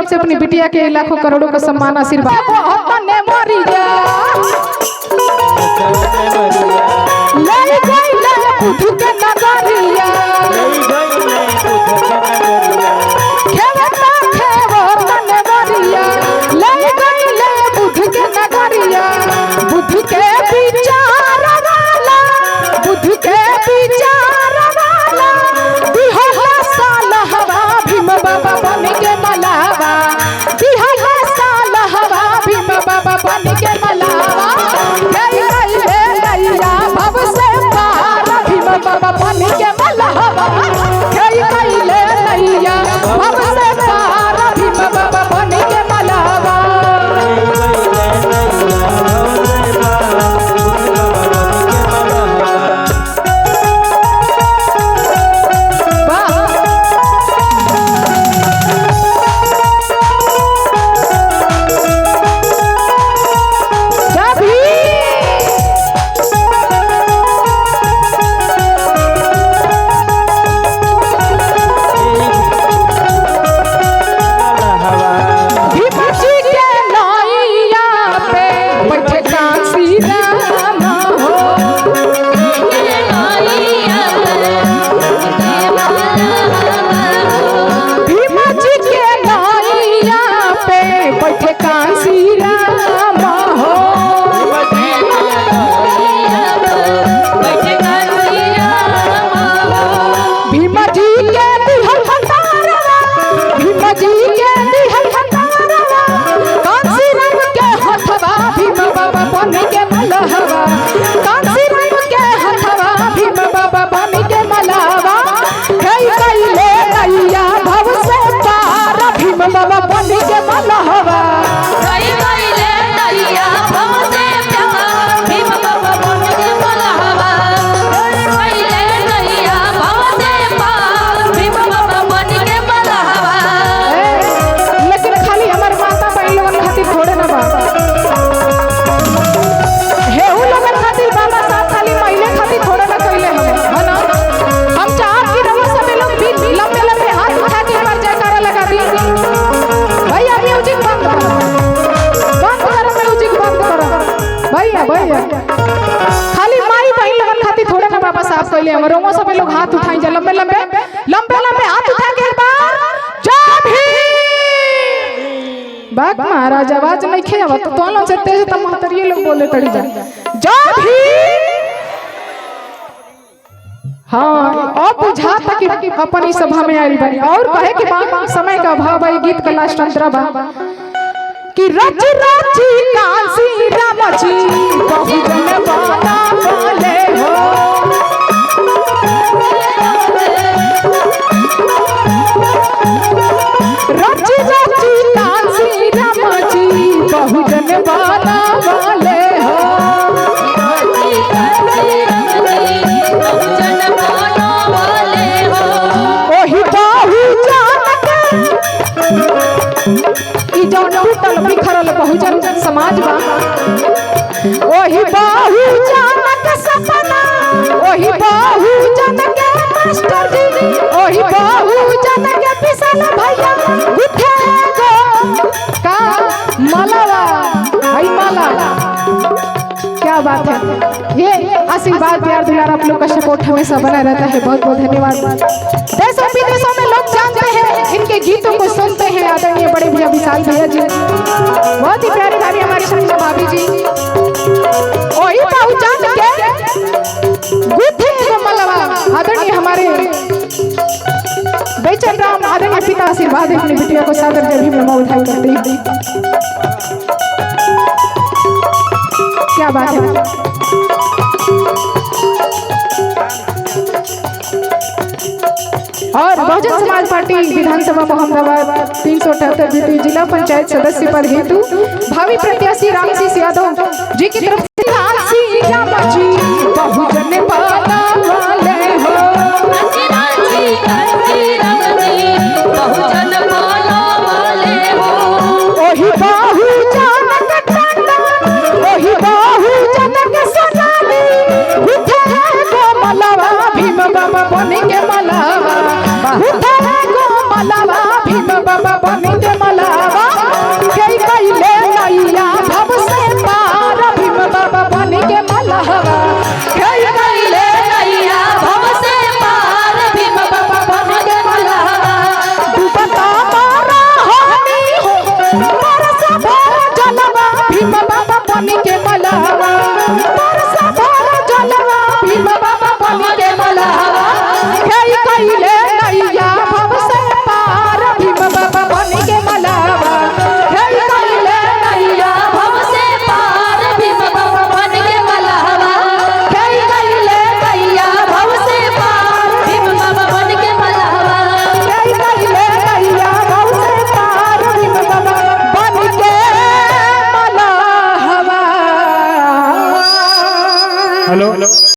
तरफ से अपनी बिटिया के लाखों करोड़ों का सम्मान आशीर्वाद। खाली माई बहन लगन खाती थोड़े ना बाबा साफ कइले हम रोमो सब लोग हाथ उठाई जा लंबे लंबे लंबे लंबे हाथ उठा के एक बार जय भीम। बाग महाराज आवाज नहीं खेवा तो तोलो से तेज त महतरिए लोग बोले तड़ी जा जय भीम। हाँ अब बुझाता कि अपनी सभा में आइल बनी और कहे कि बात समय का अभाव है। गीत का लास्ट अंतरा बा कि रच रची कांसी रामची बहुजन बाना बोले हो रच रची कांसी रामची बहुजन बाना बोले हो ओही बहुजन बिखरल बहुजन समाज बा ओही बहुजन के सपना ओही बहुजन के मास्टर जी ओही बहुजन के पिसल भैया उठे गो का मालावा भाई माला। क्या बात है। ये आशीर्वाद प्यार दुलार आप लोग का सपोर्ट हमेशा बना रहता है। बहुत बहुत धन्यवाद। देशों विदेशों में लोग जानते हैं इनके गीतों को सुनते हैं। आदरणीय बड़े भैया विशाल भैया जी बहुत ही प्यारे भाभी हमारी संजय भाभी जी वही पहुंचान के गुथे को मलवा आदरणीय हमारे बेचन राम आदरणीय पिता आशीर्वाद अपनी बिटिया को सादर जब भी में उठाई करते हैं। क्या बात है। और बहुजन समाज पार्टी विधानसभा मोहम्मदाबाद 378 जिला पंचायत सदस्य पद हेतु भावी प्रत्याशी रामसी यादव जी की तरफ से बहुजन बाना वाले हो ओही बहुजन के टंडा ओही बहुजन के सोनाली उठे गो मलवा भीम बाबा बन के मलवा उठे गो मलवा भीम बाबा बन के मलवा। मलावा बरसा भर जलवा भीम बाबा बन के मलावा हे कइले नैया भव से पार भीम बाबा बन के मलावा हे कइले नैया भव से पार भीम बाबा बन के मलावा हे कइले नैया भव से पार भीम बाबा बन के मलावा हे कइले नैया भव से पार भीम बाबा बन के मलावा। हेलो